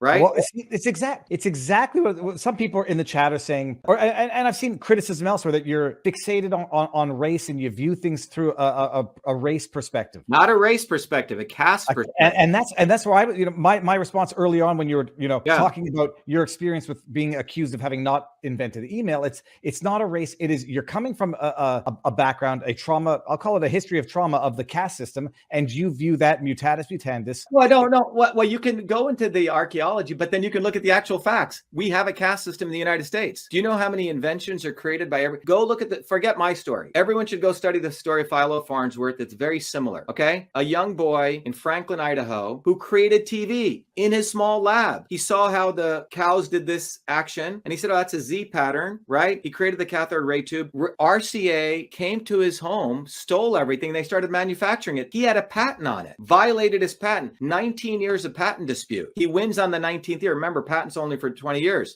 right? Well, it's exactly what some people in the chat are saying, and I've seen criticism elsewhere that you're fixated on race and you view things through a race perspective. Not a race perspective, a caste perspective. And that's why my response early on when you were talking about your experience with being accused of having not invented email. It's not a race. It is, you're coming from a background, a trauma. I'll call it a history of trauma of the caste system, and you view that mutatis mutandis. Well, I don't know. Well, you can go into the archaeology, but then you can look at the actual facts. We have a caste system in the United States. Do you know how many inventions are created by go look at forget my story. Everyone should go study the story of Philo Farnsworth. It's very similar. Okay. A young boy in Franklin, Idaho, who created TV in his small lab. He saw how the cows did this action and he said, oh, that's a Z pattern, right? He created the cathode ray tube. RCA came to his home, stole everything. They started manufacturing it. He had a patent on it, violated his patent. 19 years of patent dispute. He wins on the 19th year. Remember, patent's only for 20 years.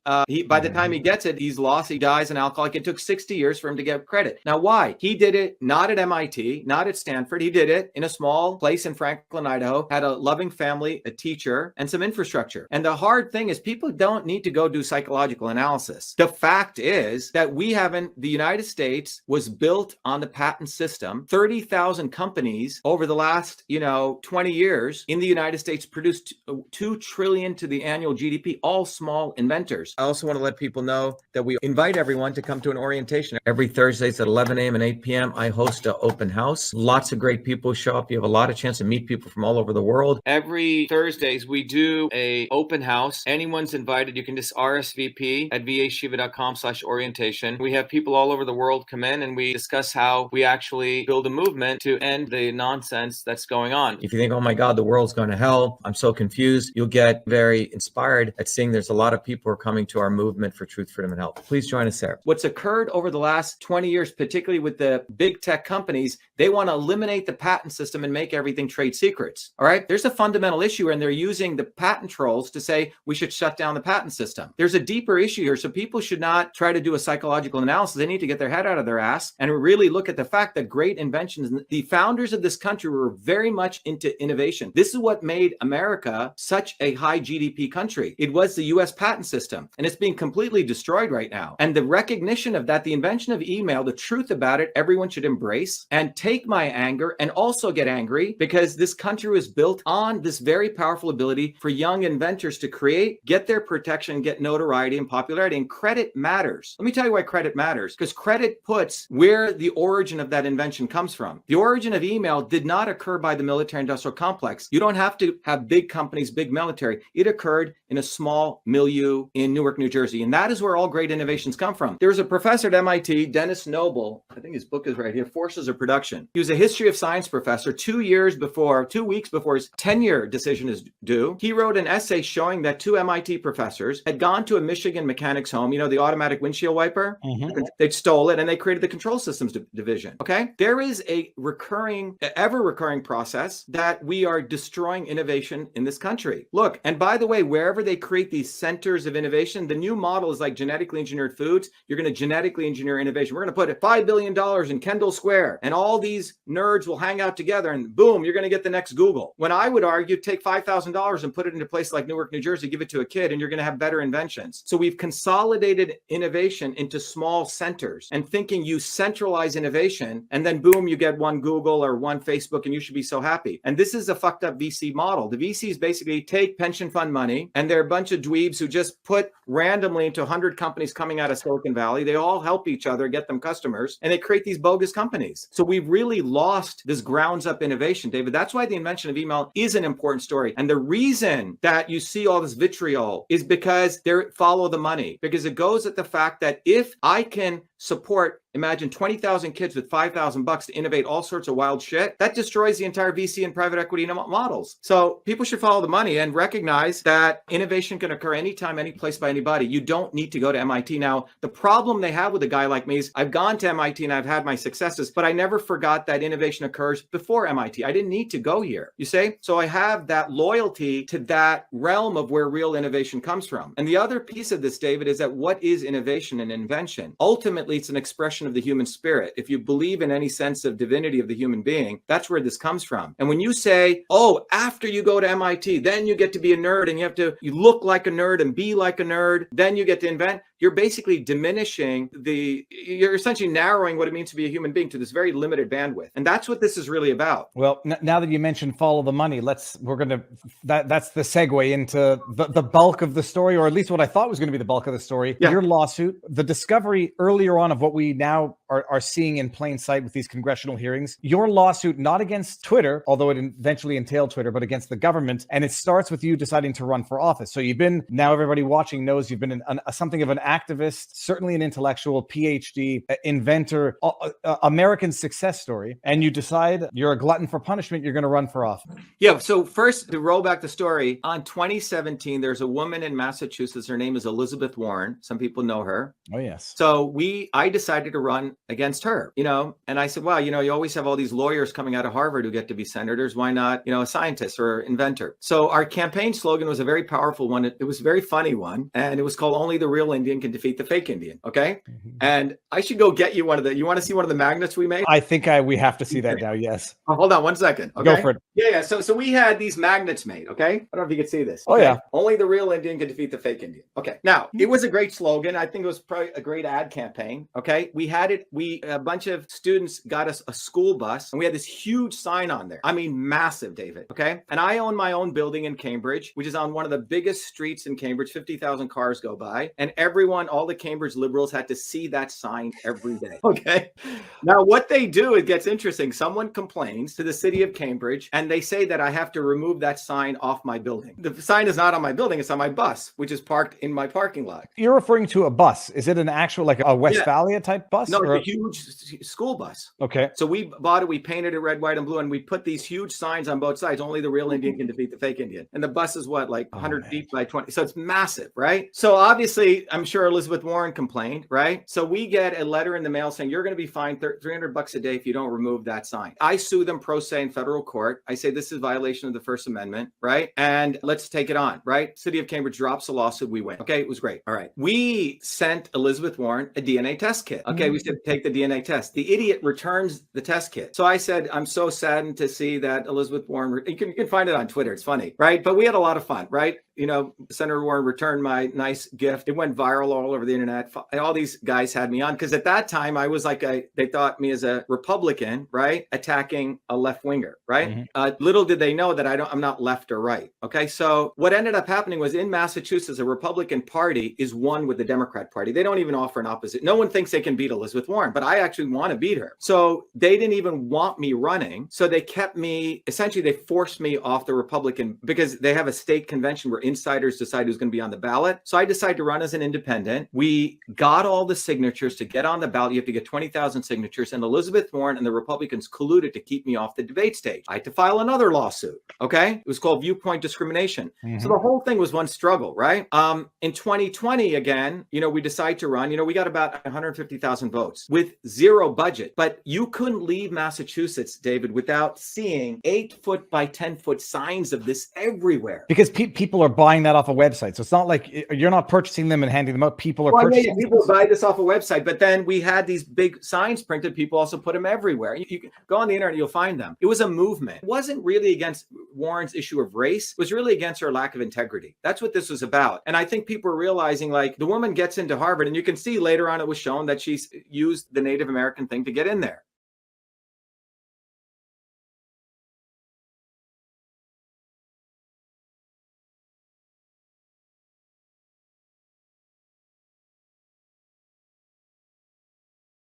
By the time he gets it, he's lost. He dies an alcoholic. It took 60 years for him to get credit. Now, why? He did it not at MIT, not at Stanford. He did it in a small place in Franklin, Idaho, had a loving family, a teacher, and some infrastructure. And the hard thing is people don't need to go do psychological analysis. The fact is that the United States was built on the patent system. 30,000 companies over the last, 20 years in the United States produced $2 trillion to the annual GDP, all small inventors. I also want to let people know that we invite everyone to come to an orientation. Every Thursdays at 11 a.m. and 8 p.m. I host an open house. Lots of great people show up. You have a lot of chance to meet people from all over the world. Every Thursdays, we do a open house. Anyone's invited. You can just RSVP at vashiva.com/orientation. We have people all over the world come in and we discuss how we actually build a movement to end the nonsense that's going on. If you think, oh my God, the world's going to hell, I'm so confused, you'll get very inspired at seeing there's a lot of people who are coming to our movement for truth, freedom, and health. Please join us there. What's occurred over the last 20 years, particularly with the big tech companies, they want to eliminate the patent system and make everything trade secrets. All right. There's a fundamental issue, and they're using the patent trolls to say we should shut down the patent system. There's a deeper issue here. So people should not try to do a psychological analysis. They need to get their head out of their ass and really look at the fact that great inventions, the founders of this country were very much into innovation. This is what made America such a high GDP country. It was the US patent system, and it's being completely destroyed right now. And the recognition of that, the invention of email, the truth about it, everyone should embrace and take my anger and also get angry, because this country was built on this very powerful ability for young inventors to create, get their protection, get notoriety and popularity. And credit matters. Let me tell you why credit matters, because credit puts where the origin of that invention comes from. The origin of email did not occur by the military industrial complex. You don't have to have big companies, big military. It occurred in a small milieu in Newark, New Jersey. And that is where all great innovations come from. There's a professor at MIT, Dennis Noble, I think his book is right here, Forces of Production. He was a history of science professor. 2 weeks before his tenure decision is due, he wrote an essay showing that two MIT professors had gone to a Michigan mechanic's home, the automatic windshield wiper. Mm-hmm. They stole it and they created the control systems division. Okay. There is a ever recurring process that we are destroying innovation in this country. Look, and by the way, wherever they create these centers of innovation, the new model is like genetically engineered foods. You're going to genetically engineer innovation. We're going to put $5 billion in Kendall Square and all these nerds will hang out together and boom, you're going to get the next Google. When I would argue, take $5,000 and put it in a place like Newark, New Jersey, give it to a kid and you're going to have better inventions. So we've consolidated innovation into small centers and thinking you centralize innovation and then boom, you get one Google or one Facebook and you should be so happy. And this is a fucked up VC model. The VCs basically take pension fund money and they're a bunch of dweebs who just put randomly into 100 companies coming out of Silicon Valley. They all help each other, get them customers, and they create these bogus companies. So we've really lost this grounds up innovation, David. That's why the invention of email is an important story. And the reason that you see all this vitriol is because they follow the money, because it goes at the fact that if I can support, imagine 20,000 kids with $5,000 to innovate all sorts of wild shit, that destroys the entire VC and private equity models. So people should follow the money and recognize that innovation can occur anytime, any place by anybody. You don't need to go to MIT. Now, the problem they have with a guy like me is I've gone to MIT and I've had my successes, but I never forgot that innovation occurs before MIT. I didn't need to go here, you see? So I have that loyalty to that realm of where real innovation comes from. And the other piece of this, David, is that what is innovation and invention? Ultimately, it's an expression expression of the human spirit. If you believe in any sense of divinity of the human being, that's where this comes from. And when you say, oh, after you go to MIT, then you get to be a nerd and you look like a nerd and be like a nerd, then you get to invent, you're basically diminishing you're essentially narrowing what it means to be a human being to this very limited bandwidth. And that's what this is really about. Well, now that you mentioned follow the money, that's the segue into the bulk of the story, or at least what I thought was going to be the bulk of the story. Yeah. Your lawsuit, the discovery earlier on of what we now are seeing in plain sight with these congressional hearings, your lawsuit, not against Twitter, although it eventually entailed Twitter, but against the government. And it starts with you deciding to run for office. So now everybody watching knows you've been something of an activist, certainly an intellectual, PhD, inventor, American success story. And you decide you're a glutton for punishment. You're going to run for office. Yeah. So first, to roll back the story, on 2017, there's a woman in Massachusetts. Her name is Elizabeth Warren. Some people know her. Oh, yes. So I decided to run against her, and I said, well, you always have all these lawyers coming out of Harvard who get to be senators. Why not, a scientist or inventor? So our campaign slogan was a very powerful one. It was a very funny one. And it was called Only the Real Indian Can Defeat the Fake Indian. Okay. Mm-hmm. And I should go get you you want to see one of the magnets we made? I think we have to see that now. Yes. Oh, hold on 1 second. Okay? Go for it. Yeah. So we had these magnets made. Okay. I don't know if you can see this. Oh, okay? yeah. Only the real Indian can defeat the fake Indian. Okay. Now, it was a great slogan. I think it was probably a great ad campaign. Okay. We had it. A bunch of students got us a school bus and we had this huge sign on there. I mean, massive, David. Okay. And I own my own building in Cambridge, which is on one of the biggest streets in Cambridge. 50,000 cars go by. And all the Cambridge liberals had to see that sign every day. Okay. Now, what they do, it gets interesting. Someone complains to the city of Cambridge and they say that I have to remove that sign off my building. The sign is not on my building. It's on my bus, which is parked in my parking lot. You're referring to a bus. Is it an actual, like a Westphalia type bus? No, it's a huge school bus. Okay. So we bought it. We painted it red, white, and blue. And we put these huge signs on both sides. Only the real Indian can defeat the fake Indian. And the bus is what, like 100 feet by 20. So it's massive, right? So obviously, I'm sure Elizabeth Warren complained, right? So we get a letter in the mail saying, you're going to be fined $300 a day if you don't remove that sign. I sue them pro se in federal court. I say this is violation of the First Amendment, right? And let's take it on, right? City of Cambridge drops a lawsuit. We win. Okay, it was great. All right. We sent Elizabeth Warren a DNA test kit. Okay, we said take the DNA test. The idiot returns the test kit. So I said, I'm so saddened to see that Elizabeth Warren, you can find it on Twitter. It's funny, right? But we had a lot of fun, right? Senator Warren returned my nice gift. It went viral all over the internet. All these guys had me on because at that time I was like, they thought me as a Republican, right? Attacking a left winger, right? Mm-hmm. Little did they know that I'm not left or right. Okay. So what ended up happening was in Massachusetts, a Republican Party is one with the Democrat Party. They don't even offer an opposite. No one thinks they can beat Elizabeth Warren, but I actually want to beat her. So they didn't even want me running. So they kept me, essentially they forced me off the Republican because they have a state convention where insiders decide who's going to be on the ballot. So I decided to run as an independent. We got all the signatures to get on the ballot. You have to get 20,000 signatures. And Elizabeth Warren and the Republicans colluded to keep me off the debate stage. I had to file another lawsuit. Okay. It was called viewpoint discrimination. Mm-hmm. So the whole thing was one struggle, right? In 2020, again, we decided to run, we got about 150,000 votes with zero budget, but you couldn't leave Massachusetts, David, without seeing 8-foot by 10-foot signs of this everywhere. Because people are buying that off a website. So it's not like you're not purchasing them and handing them out. People are purchasing. People buy this off a website, but then we had these big signs printed. People also put them everywhere. You can go on the internet, you'll find them. It was a movement. It wasn't really against Warren's issue of race. It was really against her lack of integrity. That's what this was about. And I think people are realizing, like, the woman gets into Harvard, and you can see later on it was shown that she's used the Native American thing to get in there.